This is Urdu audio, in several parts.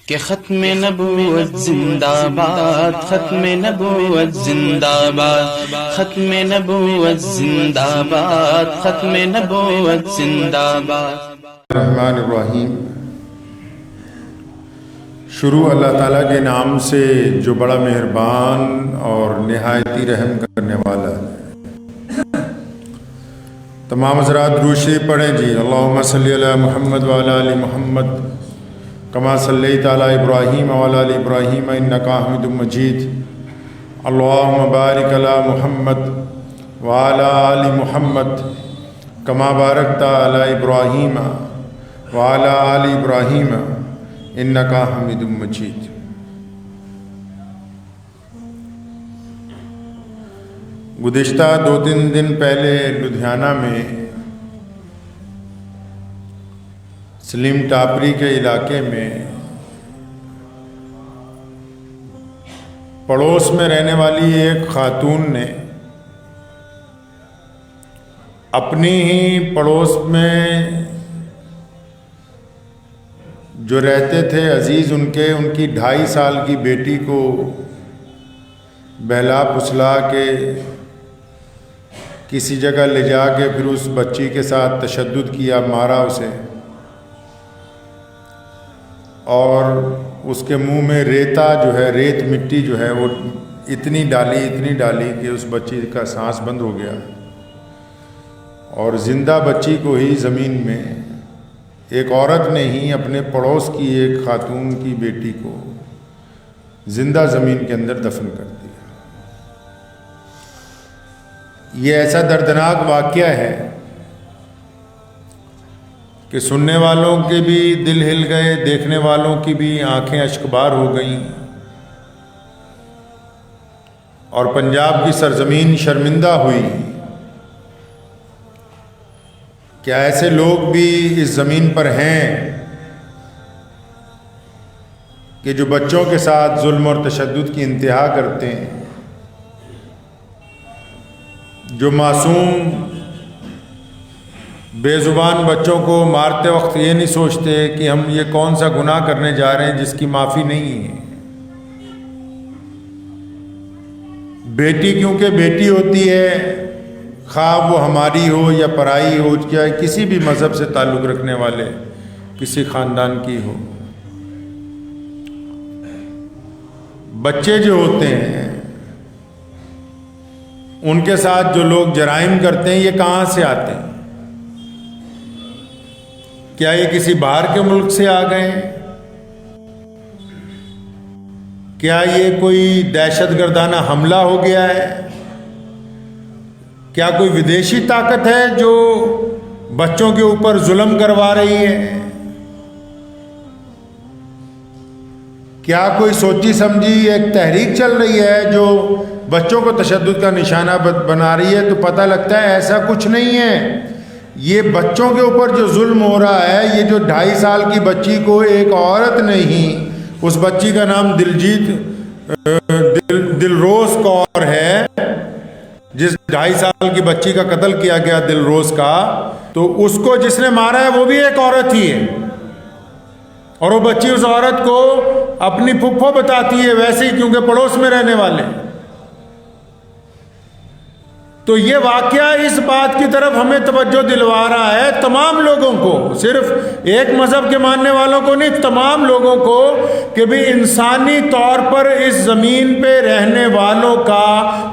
کہ ختم نبوت زندہ باد، ختم نبوت زندہ باد، ختم نبوت زندہ باد، ختم نبوت زندہ باد۔ الرحمن الرحیم۔ شروع اللہ تعالیٰ کے نام سے جو بڑا مہربان اور نہایت ہی رحم کرنے والا ہے۔ تمام حضرات درود شریف پڑھیں جی۔ اللہم صلی علی محمد وعلی آل محمد کما صلیت علی ابراہیم وعلی آل ابراہیم انک حمید مجید۔ اللہم بارک علی محمد وعلی آل محمد کما بارکت علی ابراہیم وعلی آل ابراہیم انک حمید مجید۔ گزشتہ 2-3 دن پہلے لدھیانہ میں سلیم ٹاپری کے علاقے میں پڑوس میں رہنے والی ایک خاتون نے اپنی ہی پڑوس میں جو رہتے تھے عزیز ان کی 2.5 سال کی بیٹی کو بہلا پھسلا کے کسی جگہ لے جا کے پھر اس بچی کے ساتھ تشدد کیا، مارا اسے، اور اس کے منہ میں ریت مٹی جو ہے وہ اتنی ڈالی کہ اس بچی کا سانس بند ہو گیا، اور زندہ بچی کو ہی زمین میں ایک عورت نے ہی اپنے پڑوس کی ایک خاتون کی بیٹی کو زندہ زمین کے اندر دفن کر دیا۔ یہ ایسا دردناک واقعہ ہے کہ سننے والوں کے بھی دل ہل گئے، دیکھنے والوں کی بھی آنکھیں اشکبار ہو گئیں، اور پنجاب کی سرزمین شرمندہ ہوئی۔ کیا ایسے لوگ بھی اس زمین پر ہیں کہ جو بچوں کے ساتھ ظلم اور تشدد کی انتہا کرتے ہیں، جو معصوم بے زبان بچوں کو مارتے وقت یہ نہیں سوچتے کہ ہم یہ کون سا گناہ کرنے جا رہے ہیں جس کی معافی نہیں ہے۔ بیٹی کیونکہ بیٹی ہوتی ہے، خواہ وہ ہماری ہو یا پرائی ہو، یا کسی بھی مذہب سے تعلق رکھنے والے کسی خاندان کی ہو۔ بچے جو ہوتے ہیں ان کے ساتھ جو لوگ جرائم کرتے ہیں، یہ کہاں سے آتے ہیں؟ کیا یہ کسی باہر کے ملک سے آ گئے ہیں؟ کیا یہ کوئی دہشت گردانہ حملہ ہو گیا ہے؟ کیا کوئی ودیشی طاقت ہے جو بچوں کے اوپر ظلم کروا رہی ہے؟ کیا کوئی سوچی سمجھی ایک تحریک چل رہی ہے جو بچوں کو تشدد کا نشانہ بنا رہی ہے؟ تو پتہ لگتا ہے ایسا کچھ نہیں ہے۔ یہ بچوں کے اوپر جو ظلم ہو رہا ہے، یہ جو 2.5 سال کی بچی کو ایک عورت نے ہی، اس بچی کا نام دلروز کور ہے، جس 2.5 سال کی بچی کا قتل کیا گیا دلروز کا، تو اس کو جس نے مارا ہے وہ بھی ایک عورت ہی ہے، اور وہ بچی اس عورت کو اپنی پھپھو بتاتی ہے، ویسے ہی کیونکہ پڑوس میں رہنے والے۔ تو یہ واقعہ اس بات کی طرف ہمیں توجہ دلوا رہا ہے، تمام لوگوں کو، صرف ایک مذہب کے ماننے والوں کو نہیں، تمام لوگوں کو، کہ بھی انسانی طور پر اس زمین پہ رہنے والوں کا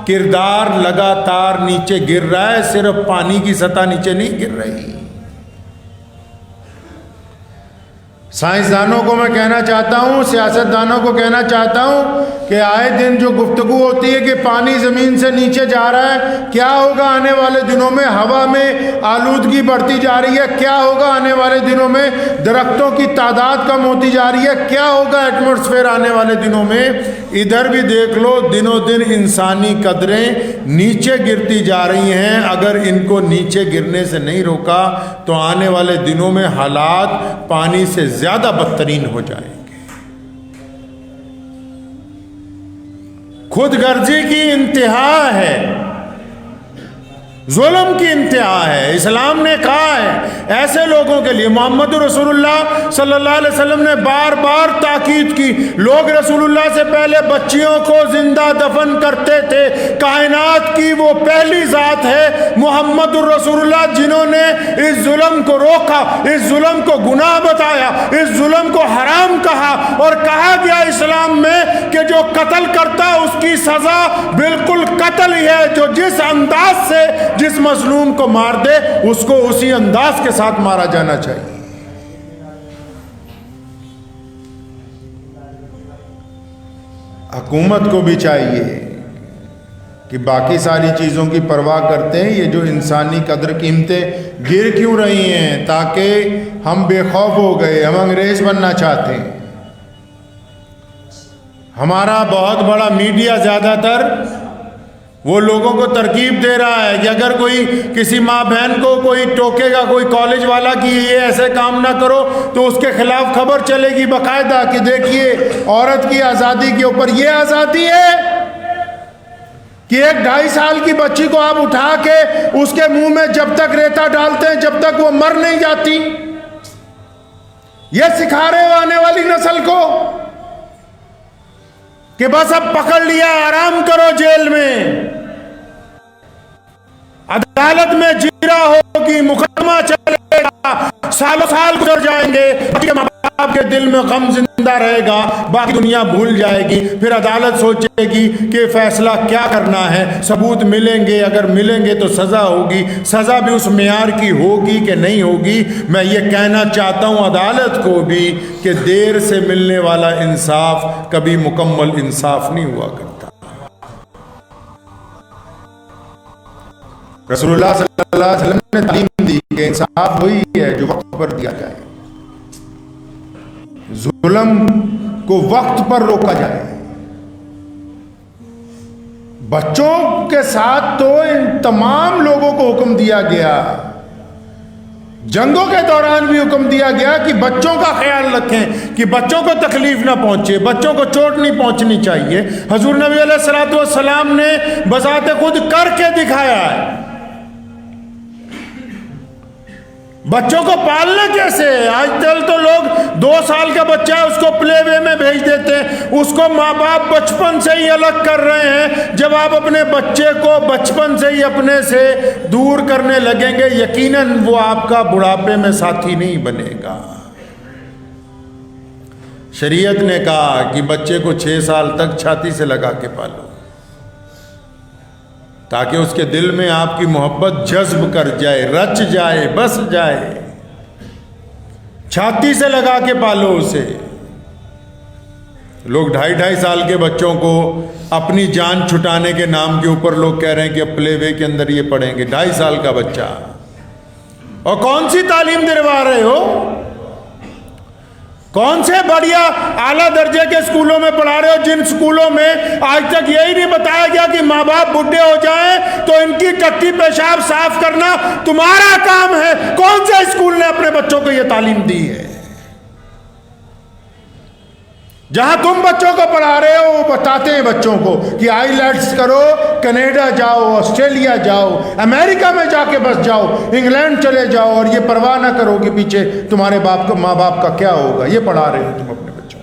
کردار لگاتار نیچے گر رہا ہے، صرف پانی کی سطح نیچے نہیں گر رہی۔ سائنسدانوں کو میں کہنا چاہتا ہوں، سیاستدانوں کو کہنا چاہتا ہوں کہ آئے دن جو گفتگو ہوتی ہے کہ پانی زمین سے نیچے جا رہا ہے، کیا ہوگا آنے والے دنوں میں؟ ہوا میں آلودگی بڑھتی جا رہی ہے، کیا ہوگا آنے والے دنوں میں؟ درختوں کی تعداد کم ہوتی جا رہی ہے، کیا ہوگا ایٹماسفیئر آنے والے دنوں میں؟ ادھر بھی دیکھ لو، دنوں دن انسانی قدریں نیچے گرتی جا رہی ہیں۔ اگر ان کو نیچے گرنے سے نہیں روکا تو آنے والے دنوں میں حالات پانی سے زیادہ بدترین ہو جائیں گے۔ خود غرضی کی انتہا ہے ظلم کی انتہا ہے. اسلام نے کہا ہے ایسے لوگوں کے لیے. محمد رسول اللہ صلی اللہ علیہ وسلم نے بار بار تاکید کی. لوگ رسول اللہ سے پہلے بچیوں کو زندہ دفن کرتے تھے. کائنات کی وہ پہلی ذات ہے محمد رسول اللہ جنہوں نے اس ظلم کو روکا, اس ظلم کو گناہ بتایا, اس ظلم کو حرام کہا, اور کہا گیا اسلام میں کہ جو قتل کرتا اس کی سزا بالکل قتل ہی ہے. جو جس انداز سے جس مظلوم کو مار دے اس کو اسی انداز کے ساتھ مارا جانا چاہیے. حکومت کو بھی چاہیے کہ باقی ساری چیزوں کی پرواہ کرتے ہیں, یہ جو انسانی قدر قیمتیں گر کیوں رہی ہیں؟ تاکہ ہم بے خوف ہو گئے, ہم انگریز بننا چاہتے ہیں. ہمارا بہت بڑا میڈیا زیادہ تر وہ لوگوں کو ترغیب دے رہا ہے کہ اگر کوئی کسی ماں بہن کو کوئی ٹوکے گا, کوئی کالج والا کہ یہ ایسے کام نہ کرو, تو اس کے خلاف خبر چلے گی باقاعدہ کہ دیکھیے عورت کی آزادی کے اوپر. یہ آزادی ہے کہ ایک 2.5 سال کی بچی کو آپ اٹھا کے اس کے منہ میں جب تک ریتا ڈالتے ہیں جب تک وہ مر نہیں جاتی. یہ سکھا رہے ہو آنے والی نسل کو کہ بس اب پکڑ لیا, آرام کرو جیل میں, عدالت میں جیرا ہوگی, مقدمہ چلے گا, سالوں سال گزر جائیں گے, ماں باپ کے دل میں غم زندہ رہے گا, باقی دنیا بھول جائے گی. پھر عدالت سوچے گی کہ فیصلہ کیا کرنا ہے, ثبوت ملیں گے, اگر ملیں گے تو سزا ہوگی, سزا بھی اس معیار کی ہوگی کہ نہیں ہوگی. میں یہ کہنا چاہتا ہوں عدالت کو بھی کہ دیر سے ملنے والا انصاف کبھی مکمل انصاف نہیں ہوا کرتا. رسول اللہ صلی اللہ علیہ وسلم نے تعلیم دی کہ انصاف وہی ہے جو وقت پر دیا جائے, ظلم کو وقت پر روکا جائے. بچوں کے ساتھ تو ان تمام لوگوں کو حکم دیا گیا, جنگوں کے دوران بھی حکم دیا گیا کہ بچوں کا خیال رکھیں کہ بچوں کو تکلیف نہ پہنچے, بچوں کو چوٹ نہیں پہنچنی چاہیے. حضور نبی علیہ الصلوۃ والسلام نے بذات خود کر کے دکھایا ہے. بچوں کو پالنا کیسے ہے؟ آج کل تو لوگ 2 سال کا بچہ ہے اس کو پلے وے میں بھیج دیتے ہیں, اس کو ماں باپ بچپن سے ہی الگ کر رہے ہیں. جب آپ اپنے بچے کو بچپن سے ہی اپنے سے دور کرنے لگیں گے یقیناً وہ آپ کا بڑھاپے میں ساتھی نہیں بنے گا. شریعت نے کہا کہ بچے کو 6 سال تک چھاتی سے لگا کے پالو تاکہ اس کے دل میں آپ کی محبت جذب کر جائے, رچ جائے, بس جائے. چھاتی سے لگا کے پالو اسے. لوگ 2.5 سال کے بچوں کو اپنی جان چھٹانے کے نام کے اوپر لوگ کہہ رہے ہیں کہ پلے وے کے اندر یہ پڑھیں گے. 2.5 سال کا بچہ, اور کون سی تعلیم دلوا رہے ہو؟ کون سے بڑھیا اعلیٰ درجے کے اسکولوں میں پڑھا رہے ہو جن اسکولوں میں آج تک یہی نہیں بتایا گیا کہ ماں باپ بڈھے ہو جائیں تو ان کی ٹٹی پیشاب صاف کرنا تمہارا کام ہے. کون سے اسکول نے اپنے بچوں کو یہ تعلیم دی ہے؟ جہاں تم بچوں کو پڑھا رہے ہو وہ بتاتے ہیں بچوں کو کہ IELTS کرو, کینیڈا جاؤ, آسٹریلیا جاؤ, امریکہ میں جا کے بس جاؤ, انگلینڈ چلے جاؤ, اور یہ پرواہ نہ کرو کہ پیچھے تمہارے ماں باپ کا کیا ہوگا. یہ پڑھا رہے ہو تم اپنے بچوں کو.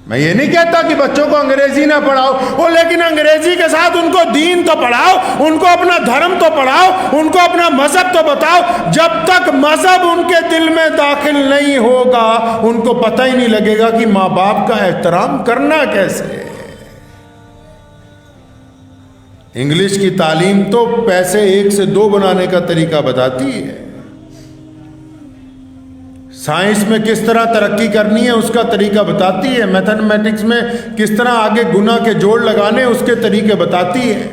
میں یہ نہیں کہتا کہ بچوں کو انگریزی نہ پڑھاؤ, لیکن انگریزی کے ساتھ ان کو دین تو پڑھاؤ, ان کو اپنا دھرم تو پڑھاؤ, ان کو اپنا مذہب تو بتاؤ. جب تک مذہب ان کے دل میں داخل نہیں ہوگا ان کو پتہ ہی نہیں لگے گا کہ ماں باپ کا احترام کرنا کیسے ہے. انگلش کی تعلیم تو پیسے 1 سے 2 بنانے کا طریقہ بتاتی ہے. سائنس میں کس طرح ترقی کرنی ہے اس کا طریقہ بتاتی ہے. میتھمیٹکس میں کس طرح آگے گنا کے جوڑ لگانے اس کے طریقے بتاتی ہے.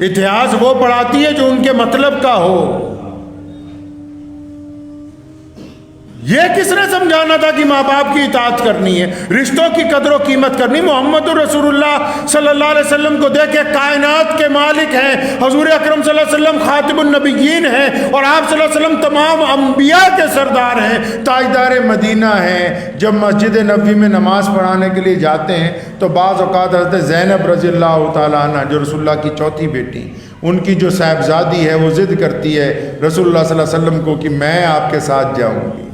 اتہاس وہ پڑھاتی ہے جو ان کے مطلب کا ہو. یہ کس نے سمجھانا تھا کہ ماں باپ کی اطاعت کرنی ہے، رشتوں کی قدر و قیمت کرنی؟ محمد رسول اللہ صلی اللہ علیہ وسلم کو دیکھے، کائنات کے مالک ہیں، حضور اکرم صلی اللہ علیہ وسلم خاتم النبیین ہیں، اور آپ صلی اللہ علیہ وسلم تمام انبیاء کے سردار ہیں، تاجدار مدینہ ہیں۔ جب مسجد نبوی میں نماز پڑھانے کے لیے جاتے ہیں تو بعض اوقات حضرت زینب رضی اللہ تعالیٰ عنہ جو رسول اللہ کی چوتھی بیٹی، ان کی جو صاحبزادی ہے وہ ضد کرتی ہے رسول اللہ صلی اللہ علیہ وسلم کو کہ میں آپ کے ساتھ جاؤں گی۔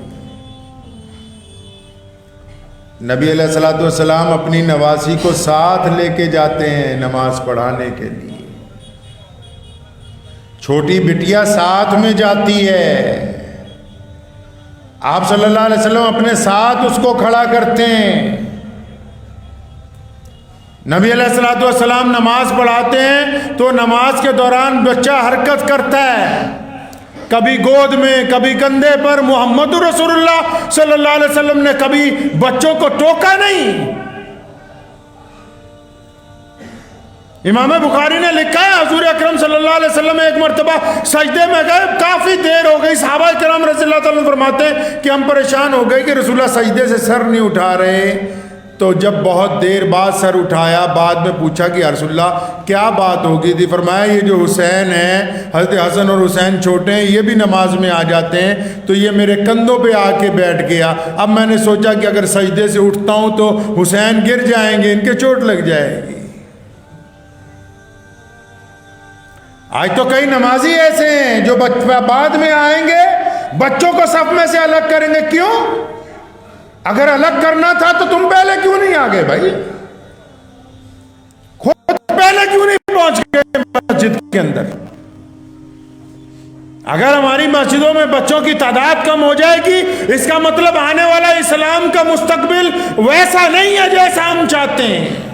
نبی علیہ الصلوۃ والسلام اپنی نواسی کو ساتھ لے کے جاتے ہیں نماز پڑھانے کے لیے، چھوٹی بٹیا ساتھ میں جاتی ہے، آپ صلی اللہ علیہ وسلم اپنے ساتھ اس کو کھڑا کرتے ہیں۔ نبی علیہ الصلوۃ والسلام نماز پڑھاتے ہیں تو نماز کے دوران بچہ حرکت کرتا ہے، کبھی گود میں، کبھی کندھے پر۔ محمد رسول اللہ صلی اللہ علیہ وسلم نے کبھی بچوں کو ٹوکا نہیں۔ امام بخاری نے لکھا ہے حضور اکرم صلی اللہ علیہ وسلم ایک مرتبہ سجدے میں گئے، کافی دیر ہو گئی، صحابہ کرام رضی اللہ تعالیٰ عنہ فرماتے ہیں کہ ہم پریشان ہو گئے کہ رسول اللہ سجدے سے سر نہیں اٹھا رہے۔ تو جب بہت دیر بعد سر اٹھایا، بعد میں پوچھا کہ یا رسول اللہ کیا بات ہوگی تھی؟ فرمایا یہ جو حسین ہیں، حضرت حسن اور حسین چھوٹے ہیں، یہ بھی نماز میں آ جاتے ہیں، تو یہ میرے کندھوں پہ آ کے بیٹھ گیا۔ اب میں نے سوچا کہ اگر سجدے سے اٹھتا ہوں تو حسین گر جائیں گے، ان کے چوٹ لگ جائے گی۔ آج تو کئی نمازی ایسے ہیں جو بعد میں آئیں گے، بچوں کو صف میں سے الگ کریں گے۔ کیوں؟ اگر الگ کرنا تھا تو تم پہلے کیوں نہیں آ گئے بھائی؟ خود پہلے کیوں نہیں پہنچ گئے مسجد کے اندر؟ اگر ہماری مسجدوں میں بچوں کی تعداد کم ہو جائے گی، اس کا مطلب آنے والا اسلام کا مستقبل ویسا نہیں ہے جیسا ہم چاہتے ہیں۔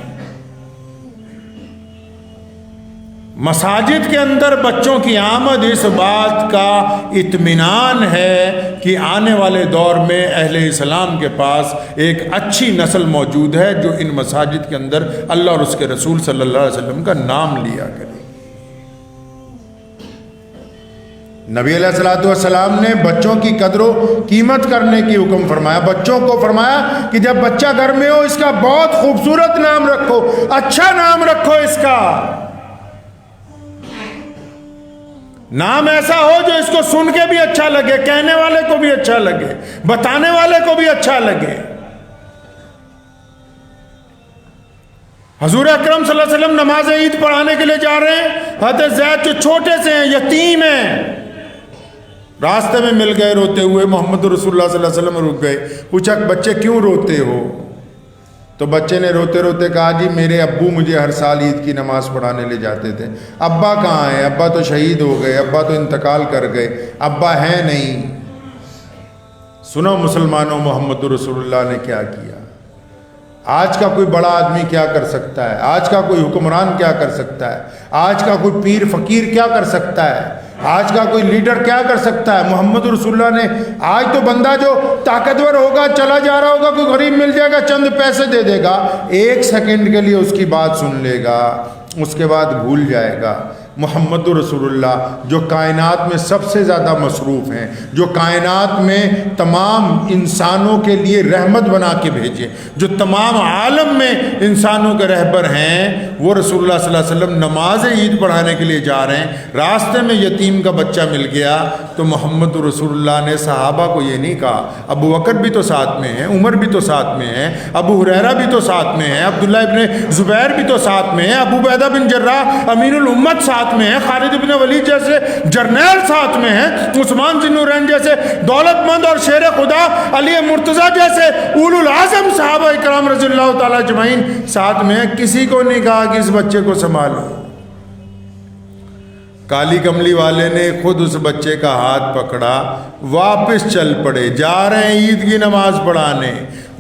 مساجد کے اندر بچوں کی آمد اس بات کا اطمینان ہے کہ آنے والے دور میں اہل اسلام کے پاس ایک اچھی نسل موجود ہے جو ان مساجد کے اندر اللہ اور اس کے رسول صلی اللہ علیہ وسلم کا نام لیا کرے۔ نبی علیہ الصلوۃ والسلام نے بچوں کی قدر و قیمت کرنے کی حکم فرمایا۔ بچوں کو فرمایا کہ جب بچہ گھر میں ہو اس کا بہت خوبصورت نام رکھو، اچھا نام رکھو، اس کا نام ایسا ہو جو اس کو سن کے بھی اچھا لگے، کہنے والے کو بھی اچھا لگے، بتانے والے کو بھی اچھا لگے۔ حضور اکرم صلی اللہ علیہ وسلم نماز عید پڑھانے کے لیے جا رہے ہیں، حضرت زید جو چھوٹے سے ہیں، یتیم ہیں، راستے میں مل گئے روتے ہوئے، محمد رسول اللہ صلی اللہ علیہ وسلم رک گئے، پوچھا بچے کیوں روتے ہو؟ تو بچے نے روتے روتے کہا جی میرے ابو مجھے ہر سال عید کی نماز پڑھانے لے جاتے تھے، ابا کہاں ہیں؟ ابا تو شہید ہو گئے، ابا تو انتقال کر گئے، ابا ہیں نہیں۔ سنو مسلمانوں، محمد رسول اللہ نے کیا کیا۔ آج کا کوئی بڑا آدمی کیا کر سکتا ہے؟ آج کا کوئی حکمران کیا کر سکتا ہے؟ آج کا کوئی پیر فقیر کیا کر سکتا ہے؟ آج کا کوئی لیڈر کیا کر سکتا ہے؟ محمد رسول اللہ نے آج تو بندہ جو طاقتور ہوگا، چلا جا رہا ہوگا، کوئی غریب مل جائے گا، چند پیسے دے دے گا، 1 سیکنڈ کے لیے اس کی بات سن لے گا، اس کے بعد بھول جائے گا۔ محمد رسول اللہ جو کائنات میں سب سے زیادہ مصروف ہیں، جو کائنات میں تمام انسانوں کے لیے رحمت بنا کے بھیجے، جو تمام عالم میں انسانوں کے رہبر ہیں، وہ رسول اللہ صلی اللہ علیہ وسلم نماز عید پڑھانے کے لیے جا رہے ہیں۔ راستے میں یتیم کا بچہ مل گیا تو محمد رسول اللہ نے صحابہ کو یہ نہیں کہا، ابو بکر بھی تو ساتھ میں ہیں، عمر بھی تو ساتھ میں ہیں، ابو ہریرہ بھی تو ساتھ میں ہیں، عبداللہ ابن زبیر بھی تو ساتھ میں ہیں، ابو عبیدہ بن جراح امین الامت ساتھ میں ہیں، خالد ابن ولید جیسے جرنیل ساتھ میں ہیں، عثمان ذی النورین جیسے دولت مند اور شیر خدا، علی مرتضیٰ جیسے اولو العزم صحابہ اکرام رضی اللہ تعالیٰ اجمعین ساتھ میں ہیں۔ کسی کو نہیں کہا کہ اس بچے کو سنبھالو۔ کالی کملی والے نے خود اس بچے کا ہاتھ پکڑا، واپس چل پڑے، جا رہے ہیں عید کی نماز پڑھانے،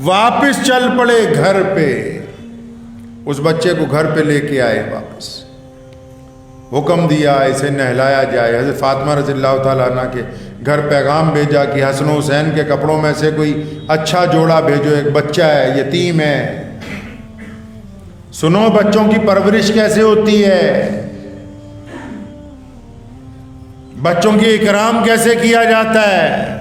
واپس چل پڑے گھر پہ، اس بچے کو گھر پہ لے کے آئے واپس، حکم دیا اسے نہلایا جائے۔ حضرت فاطمہ رضی اللہ تعالیٰ عنہ کے گھر پیغام بھیجا کہ حسن و حسین کے کپڑوں میں سے کوئی اچھا جوڑا بھیجو، ایک بچہ ہے، یتیم ہے۔ سنو بچوں کی پرورش کیسے ہوتی ہے، بچوں کی اکرام کیسے کیا جاتا ہے۔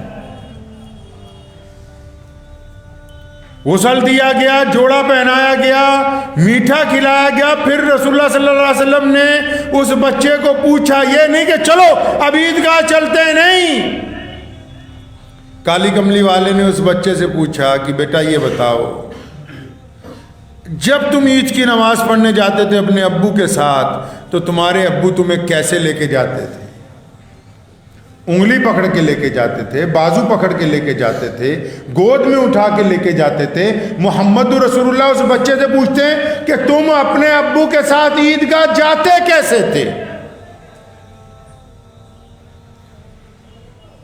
غسل دیا گیا، جوڑا پہنایا گیا، میٹھا کھلایا گیا. پھر رسول اللہ صلی اللہ علیہ وسلم نے اس بچے کو پوچھا، یہ نہیں کہ چلو اب عیدگاہ چلتے ہیں، نہیں. کالی کملی والے نے اس بچے سے پوچھا کہ بیٹا یہ بتاؤ، جب تم عید کی نماز پڑھنے جاتے تھے اپنے ابو کے ساتھ تو تمہارے ابو تمہیں کیسے لے کے جاتے تھے؟ انگلی پکڑ کے لے کے جاتے تھے، بازو پکڑ کے لے کے جاتے تھے، گود میں اٹھا کے لے کے جاتے تھے؟ محمد رسول اللہ اس بچے سے پوچھتے ہیں کہ تم اپنے ابو کے ساتھ عیدگاہ جاتے کیسے تھے؟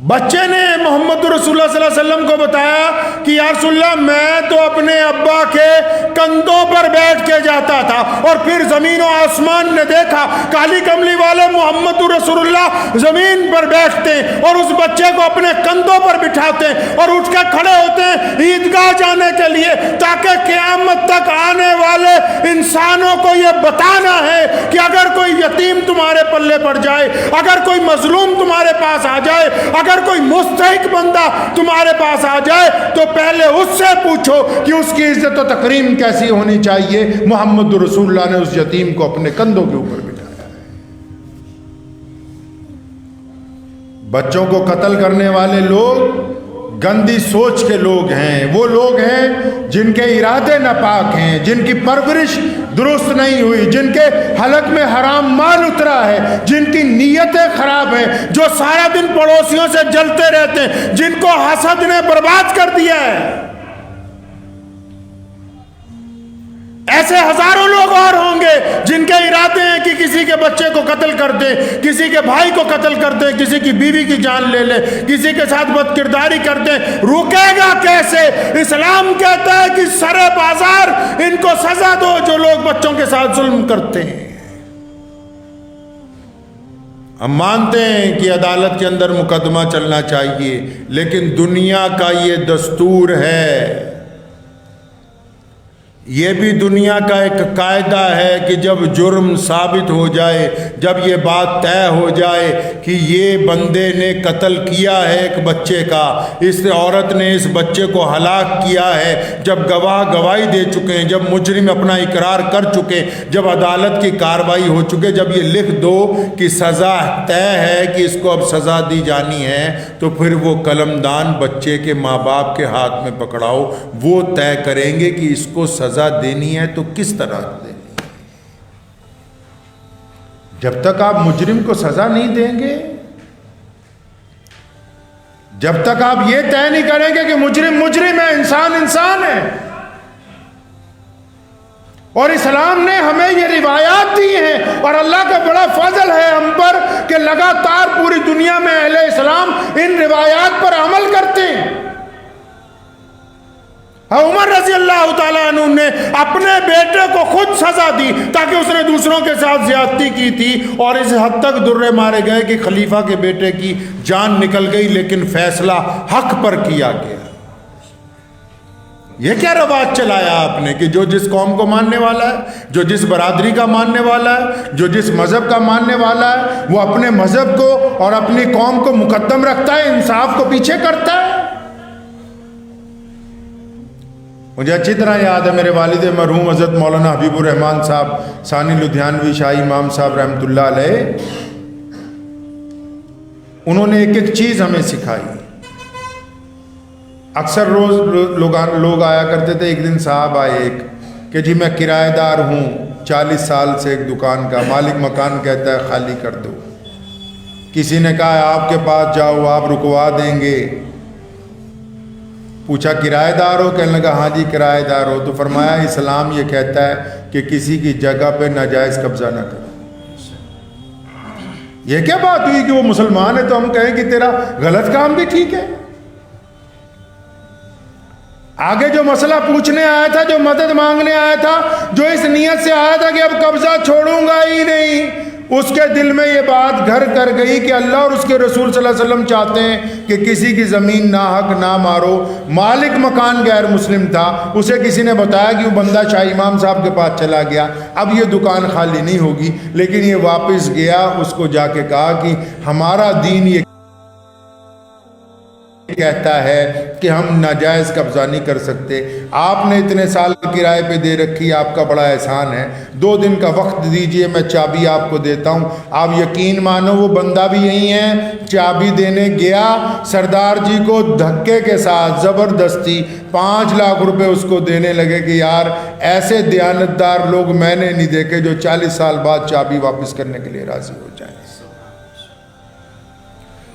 بچے نے محمد رسول اللہ صلی اللہ علیہ وسلم کو بتایا کہ یا رسول اللہ میں تو اپنے ابا کے کندھوں پر بیٹھ کے جاتا تھا، اور پھر زمین و آسمان نے دیکھا کالی کملی والے محمد رسول اللہ زمین پر بیٹھتے ہیں اور اس بچے کو اپنے کندھوں پر بٹھاتے ہیں اور اٹھ کے کھڑے ہوتے ہیں عیدگاہ جانے کے لیے، تاکہ قیامت تک آنے والے انسانوں کو یہ بتانا ہے کہ اگر کوئی یتیم تمہارے پلے پڑ جائے، اگر کوئی مظلوم تمہارے پاس آ جائے، اگر کوئی مستحق بندہ تمہارے پاس آ جائے تو پہلے اس سے پوچھو کہ اس کی عزت و تکریم کیسی ہونی چاہیے. محمد رسول اللہ نے اس یتیم کو اپنے کندھوں کے اوپر بٹھایا. بچوں کو قتل کرنے والے لوگ گندی سوچ کے لوگ ہیں، وہ لوگ ہیں جن کے ارادے ناپاک ہیں، جن کی پرورش درست نہیں ہوئی، جن کے حلق میں حرام مال اترا ہے، جن کی نیتیں خراب ہیں، جو سارا دن پڑوسیوں سے جلتے رہتے ہیں، جن کو حسد نے برباد کر دیا ہے. ایسے ہزاروں لوگ اور ہوں گے جن کے ارادے ہیں کہ کسی کے بچے کو قتل کر دیں، کسی کے بھائی کو قتل کر دیں، کسی کی بیوی کی جان لے لیں، کسی کے ساتھ بد کرداری کر دیں. رکے گا کیسے؟ اسلام کہتا ہے کہ سرے بازار ان کو سزا دو جو لوگ بچوں کے ساتھ ظلم کرتے ہیں. ہم مانتے ہیں کہ عدالت کے اندر مقدمہ چلنا چاہیے، لیکن دنیا کا یہ دستور ہے، یہ بھی دنیا کا ایک قاعدہ ہے کہ جب جرم ثابت ہو جائے، جب یہ بات طے ہو جائے کہ یہ بندے نے قتل کیا ہے ایک بچے کا، اس عورت نے اس بچے کو ہلاک کیا ہے، جب گواہ گواہی دے چکے ہیں، جب مجرم اپنا اقرار کر چکے، جب عدالت کی کارروائی ہو چکے، جب یہ لکھ دو کہ سزا طے ہے کہ اس کو اب سزا دی جانی ہے، تو پھر وہ قلمدان بچے کے ماں باپ کے ہاتھ میں پکڑاؤ، وہ طے کریں گے کہ اس کو سزا دینی ہے تو کس طرح دینی ہے. جب تک آپ مجرم کو سزا نہیں دیں گے، جب تک آپ یہ طے نہیں کریں گے کہ مجرم مجرم ہے، انسان انسان ہے. اور اسلام نے ہمیں یہ روایات دی ہیں، اور اللہ کا بڑا فضل ہے ہم پر کہ لگاتار پوری دنیا میں اہل اسلام ان روایات پر عمل کرتے ہیں. عمر رضی اللہ تعالیٰ عنہ نے اپنے بیٹے کو خود سزا دی تاکہ اس نے دوسروں کے ساتھ زیادتی کی تھی، اور اس حد تک درے مارے گئے کہ خلیفہ کے بیٹے کی جان نکل گئی، لیکن فیصلہ حق پر کیا گیا. یہ کیا رواج چلایا آپ نے کہ جو جس قوم کو ماننے والا ہے، جو جس برادری کا ماننے والا ہے، جو جس مذہب کا ماننے والا ہے، وہ اپنے مذہب کو اور اپنی قوم کو مقدم رکھتا ہے، انصاف کو پیچھے کرتا ہے. مجھے اچھی طرح یاد ہے میرے والد مرحوم حضرت مولانا حبیب الرحمن صاحب ثانی لدھیانوی شاہی امام صاحب رحمۃ اللہ علیہ، انہوں نے ایک ایک چیز ہمیں سکھائی. اکثر روز لوگ آیا کرتے تھے. ایک دن صاحب آئے ایک کہ جی میں کرایہ دار ہوں 40 سال سے ایک دکان کا، مالک مکان کہتا ہے خالی کر دو. کسی نے کہا آپ کے پاس جاؤ آپ رکوا دیں گے. پوچھا کرایہ دار ہو؟ کہنے لگا ہاں جی کرایہ دار ہو. تو فرمایا اسلام یہ کہتا ہے کہ کسی کی جگہ پہ ناجائز قبضہ نہ کرو. یہ کیا بات ہوئی کہ وہ مسلمان ہے تو ہم کہیں کہ تیرا غلط کام بھی ٹھیک ہے؟ آگے جو مسئلہ پوچھنے آیا تھا، جو مدد مانگنے آیا تھا، جو اس نیت سے آیا تھا کہ اب قبضہ چھوڑوں گا ہی نہیں، اس کے دل میں یہ بات گھر کر گئی کہ اللہ اور اس کے رسول صلی اللہ علیہ وسلم چاہتے ہیں کہ کسی کی زمین ناحق نہ مارو. مالک مکان غیر مسلم تھا، اسے کسی نے بتایا کہ وہ بندہ شاہ امام صاحب کے پاس چلا گیا، اب یہ دکان خالی نہیں ہوگی. لیکن یہ واپس گیا، اس کو جا کے کہا کہ ہمارا دین یہ کہتا ہے کہ ہم ناجائز قبضہ نہیں کر سکتے، آپ نے اتنے سال کرائے پہ دے رکھی، آپ کا بڑا احسان ہے، 2 دن کا وقت دیجئے، میں چابی آپ کو دیتا ہوں۔ آپ یقین مانو وہ بندہ بھی یہی ہے، چابی دینے گیا، سردار جی کو دھکے کے ساتھ زبردستی 5 لاکھ روپے اس کو دینے لگے کہ یار ایسے دیانتدار لوگ میں نے نہیں دیکھے جو 40 سال بعد چابی واپس کرنے کے لیے راضی ہو جائیں۔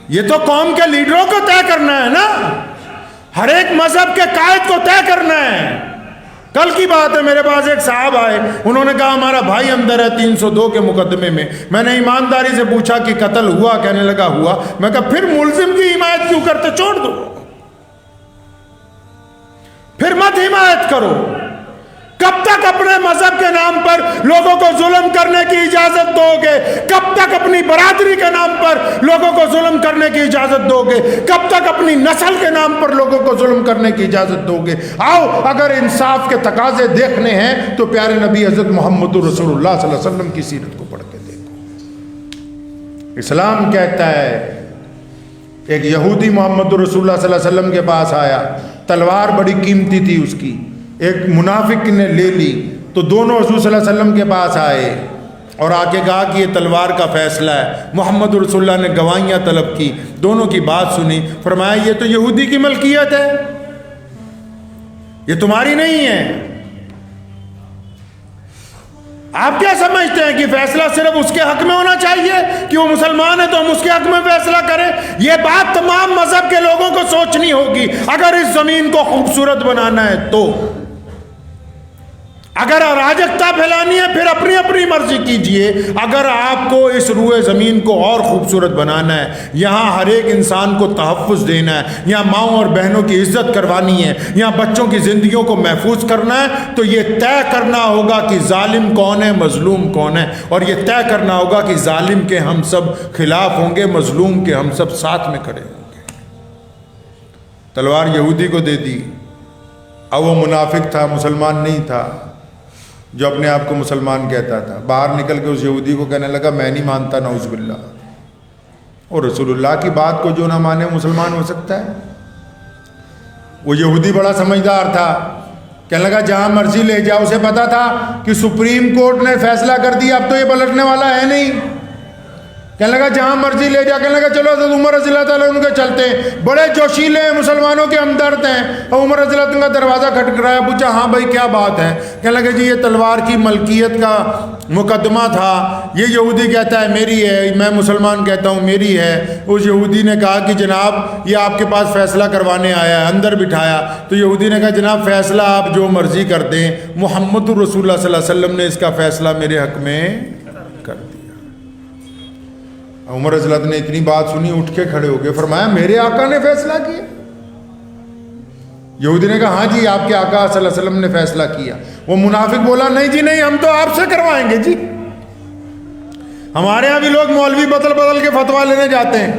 یہ تو قوم کے لیڈروں کو طے کرنا ہے نا، ہر ایک مذہب کے قائد کو طے کرنا ہے۔ کل کی بات ہے، میرے پاس ایک صاحب آئے، انہوں نے کہا ہمارا بھائی اندر ہے 302 کے مقدمے میں نے ایمانداری سے پوچھا کہ قتل ہوا؟ کہنے لگا ہوا۔ میں کہا پھر ملزم کی حمایت کیوں کرتے؟ چھوڑ دو، پھر مت حمایت کرو۔ کب تک اپنے مذہب کے نام پر لوگوں کو ظلم کرنے کی اجازت دو گے؟ کب تک اپنی برادری کے نام پر لوگوں کو ظلم کرنے کی اجازت دو گے؟ کب تک اپنی نسل کے نام پر لوگوں کو ظلم کرنے کی اجازت دو گے؟ آؤ، اگر انصاف کے تقاضے دیکھنے ہیں تو پیارے نبی حضرت محمد رسول اللہ صلی اللہ علیہ وسلم کی سیرت کو پڑھ کے دیکھو۔ اسلام کہتا ہے، ایک یہودی محمد رسول اللہ صلی اللہ علیہ وسلم کے پاس آیا، تلوار بڑی قیمتی تھی اس کی، ایک منافق نے لے لی، تو دونوں حضور صلی اللہ علیہ وسلم کے پاس آئے اور آ کے کہا کہ یہ تلوار کا فیصلہ ہے۔ محمد رسول اللہ نے گواہیاں طلب کی، دونوں کی بات سنی، فرمایا یہ تو یہودی کی ملکیت ہے، یہ تمہاری نہیں ہے۔ آپ کیا سمجھتے ہیں کہ فیصلہ صرف اس کے حق میں ہونا چاہیے کہ وہ مسلمان ہے تو ہم اس کے حق میں فیصلہ کریں؟ یہ بات تمام مذہب کے لوگوں کو سوچنی ہوگی اگر اس زمین کو خوبصورت بنانا ہے تو۔ اگر اراجکتا پھیلانی ہے پھر اپنی اپنی مرضی کیجئے، اگر آپ کو اس روئے زمین کو اور خوبصورت بنانا ہے، یہاں ہر ایک انسان کو تحفظ دینا ہے، یہاں ماؤں اور بہنوں کی عزت کروانی ہے، یہاں بچوں کی زندگیوں کو محفوظ کرنا ہے، تو یہ طے کرنا ہوگا کہ ظالم کون ہے، مظلوم کون ہے، اور یہ طے کرنا ہوگا کہ ظالم کے ہم سب خلاف ہوں گے، مظلوم کے ہم سب ساتھ میں کھڑے ہوں گے۔ تلوار یہودی کو دے دی، اب وہ منافق تھا، مسلمان نہیں تھا، جو اپنے آپ کو مسلمان کہتا تھا، باہر نکل کے اس یہودی کو کہنے لگا میں نہیں مانتا، نعوذ باللہ۔ اور رسول اللہ کی بات کو جو نہ مانے مسلمان ہو سکتا ہے؟ وہ یہودی بڑا سمجھدار تھا، کہنے لگا جہاں مرضی لے جاؤ، اسے پتا تھا کہ سپریم کورٹ نے فیصلہ کر دیا، اب تو یہ پلٹنے والا ہے نہیں۔ کہنے لگا جہاں مرضی لے جا، کہنے لگا چلو حضرت عمر رضی اللہ تعالیٰ عنہ کے چلتے ہیں، بڑے جوشیلے ہیں، مسلمانوں کے ہمدرد ہیں۔ اور عمر رضی اللہ عنہ کا دروازہ کھٹکھٹایا، پوچھا ہاں بھائی کیا بات ہے؟ کہنے لگا جی یہ تلوار کی ملکیت کا مقدمہ تھا، یہ یہودی کہتا ہے میری ہے، میں مسلمان کہتا ہوں میری ہے۔ اس یہودی نے کہا کہ جناب یہ آپ کے پاس فیصلہ کروانے آیا ہے، اندر بٹھایا، تو یہودی نے کہا جناب فیصلہ آپ جو مرضی کر دیں، محمد رسول اللہ صلی اللہ علیہ وسلم نے اس کا فیصلہ میرے حق میں کر دیا۔ عمر رضی اللہ عنہ نے اتنی بات سنی، اٹھ کے کھڑے ہو گئے، فرمایا میرے آقا نے فیصلہ کیا؟ یہودی نے کہا ہاں جی آپ کے آقا صلی اللہ علیہ وسلم نے فیصلہ کیا۔ وہ منافق بولا نہیں جی نہیں، ہم تو آپ سے کروائیں گے جی، ہمارے ہاں بھی لوگ مولوی بدل بدل کے فتویٰ لینے جاتے ہیں،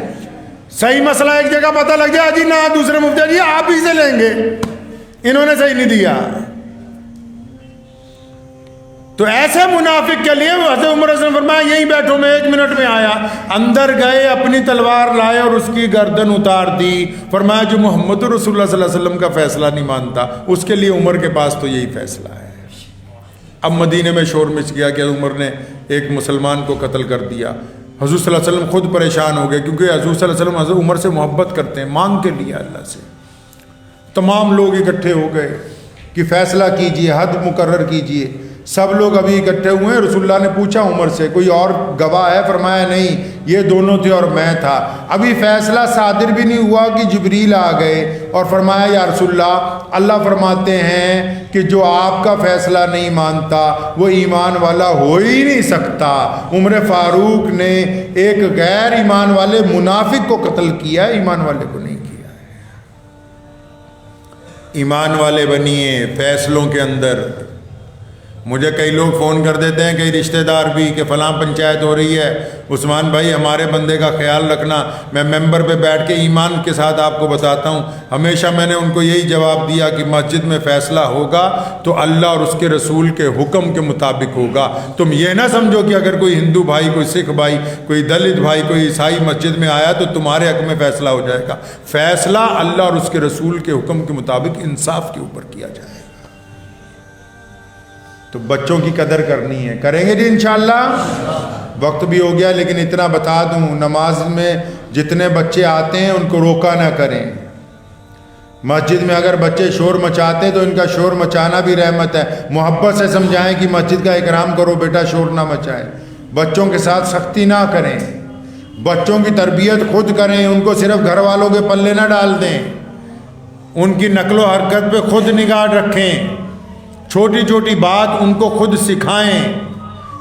صحیح مسئلہ ایک جگہ پتہ لگ جائے جی نہ دوسرے مفتی جی آپ ہی سے لیں گے، انہوں نے صحیح نہیں دیا۔ تو ایسے منافق کے لیے حضرت عمر رضی اللہ عنہ نے فرمایا یہیں بیٹھو، میں 1 منٹ میں آیا۔ اندر گئے، اپنی تلوار لائے اور اس کی گردن اتار دی، فرمایا جو محمد رسول اللہ صلی اللہ علیہ وسلم کا فیصلہ نہیں مانتا اس کے لیے عمر کے پاس تو یہی فیصلہ ہے۔ اب مدینے میں شور مچ گیا کہ عمر نے ایک مسلمان کو قتل کر دیا۔ حضور صلی اللہ علیہ وسلم خود پریشان ہو گئے، کیونکہ حضور صلی اللہ علیہ وسلم حضرت عمر سے محبت کرتے ہیں، مانگ کے لیا اللہ سے۔ تمام لوگ اکٹھے ہو گئے کہ فیصلہ کیجئے، حد مقرر کیجئے۔ سب لوگ ابھی اکٹھے ہوئے ہیں۔ رسول اللہ نے پوچھا عمر سے کوئی اور گواہ ہے؟ فرمایا نہیں، یہ دونوں تھے اور میں تھا۔ ابھی فیصلہ صادر بھی نہیں ہوا کہ جبریل آ گئے اور فرمایا یا رسول اللہ، اللہ فرماتے ہیں کہ جو آپ کا فیصلہ نہیں مانتا وہ ایمان والا ہو ہی نہیں سکتا۔ عمر فاروق نے ایک غیر ایمان والے منافق کو قتل کیا، ایمان والے کو نہیں کیا۔ ایمان والے بنیے فیصلوں کے اندر، مجھے کئی لوگ فون کر دیتے ہیں، کئی رشتہ دار بھی، کہ فلاں پنچایت ہو رہی ہے، عثمان بھائی ہمارے بندے کا خیال رکھنا۔ میں ممبر پہ بیٹھ کے ایمان کے ساتھ آپ کو بتاتا ہوں، ہمیشہ میں نے ان کو یہی جواب دیا کہ مسجد میں فیصلہ ہوگا تو اللہ اور اس کے رسول کے حکم کے مطابق ہوگا۔ تم یہ نہ سمجھو کہ اگر کوئی ہندو بھائی، کوئی سکھ بھائی، کوئی دلت بھائی، کوئی عیسائی مسجد میں آیا تو تمہارے حق میں فیصلہ ہو جائے گا۔ فیصلہ اللہ اور اس کے رسول کے حکم کے مطابق انصاف کے اوپر کیا جائے گا۔ تو بچوں کی قدر کرنی ہے، کریں گے جی انشاءاللہ۔ وقت بھی ہو گیا، لیکن اتنا بتا دوں، نماز میں جتنے بچے آتے ہیں ان کو روکا نہ کریں۔ مسجد میں اگر بچے شور مچاتے تو ان کا شور مچانا بھی رحمت ہے، محبت سے سمجھائیں کہ مسجد کا اکرام کرو بیٹا، شور نہ مچائیں۔ بچوں کے ساتھ سختی نہ کریں، بچوں کی تربیت خود کریں، ان کو صرف گھر والوں کے پلے نہ ڈال دیں، ان کی نقل و حرکت پہ خود نگاہ رکھیں، چھوٹی چھوٹی بات ان کو خود سکھائیں،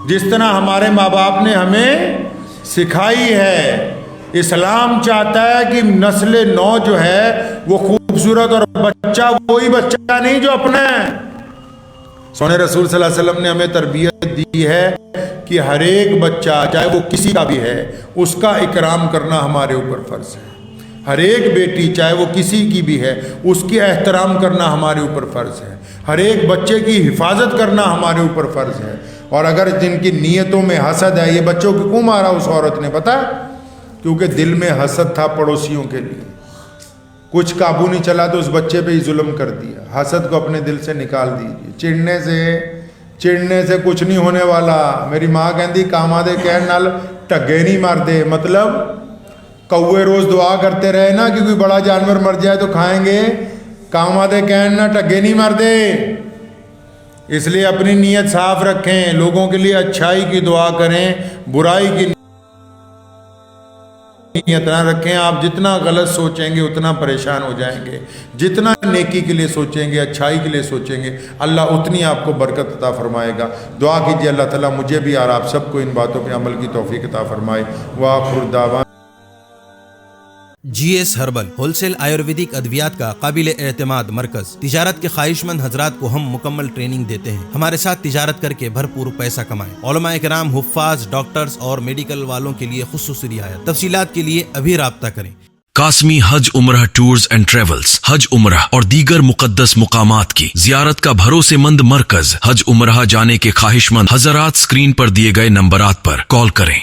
جس طرح ہمارے ماں باپ نے ہمیں سکھائی ہے۔ اسلام چاہتا ہے کہ نسل نو جو ہے وہ خوبصورت، اور بچہ وہی بچہ نہیں جو اپنا ہے۔ سونے رسول صلی اللہ علیہ وسلم نے ہمیں تربیت دی ہے کہ ہر ایک بچہ چاہے وہ کسی کا بھی ہے اس کا اکرام کرنا ہمارے اوپر فرض ہے۔ ہر ایک بیٹی چاہے وہ کسی کی بھی ہے اس کی احترام کرنا ہمارے اوپر فرض ہے۔ ہر ایک بچے کی حفاظت کرنا ہمارے اوپر فرض ہے۔ اور اگر جن کی نیتوں میں حسد ہے، یہ بچوں کو کیوں مارا اس عورت نے پتہ؟ کیونکہ دل میں حسد تھا پڑوسیوں کے لیے، کچھ قابو نہیں چلا تو اس بچے پہ ہی ظلم کر دیا۔ حسد کو اپنے دل سے نکال دیجیے، چڑنے سے کچھ نہیں ہونے والا۔ میری ماں کہندی کاما دے کہن نال ٹگے نہیں مار دے، مطلب کوے روز دعا کرتے رہے نا کہ کوئی بڑا جانور مر جائے تو کھائیں گے، کاما دے کہن نہ ٹگے نہیں مار دے۔ اس لیے اپنی نیت صاف رکھیں، لوگوں کے لیے اچھائی کی دعا کریں، برائی کی نیت نہ رکھیں۔ آپ جتنا غلط سوچیں گے اتنا پریشان ہو جائیں گے، جتنا نیکی کے لیے سوچیں گے، اچھائی کے لیے سوچیں گے، اللہ اتنی آپ کو برکت عطا فرمائے گا۔ دعا کیجیے اللہ تعالیٰ مجھے بھی اور آپ سب کو ان باتوں پہ عمل کی توفیق عطا فرمائے۔ وآخر دعوانا G S herbal wholesale ayurvedic ادویات کا قابل اعتماد مرکز۔ تجارت کے خواہش مند حضرات کو ہم مکمل ٹریننگ دیتے ہیں، ہمارے ساتھ تجارت کر کے بھرپور پیسہ کمائیں۔ علماء کرام، حفاظ، ڈاکٹرز اور میڈیکل والوں کے لیے خصوصی رعایت۔ تفصیلات کے لیے ابھی رابطہ کریں۔ قاسمی حج عمرہ ٹورز اینڈ ٹریولز، حج عمرہ اور دیگر مقدس مقامات کی زیارت کا بھروسے مند مرکز۔ حج عمرہ جانے کے خواہش مند حضرات اسکرین پر دیے گئے نمبرات پر کال کریں۔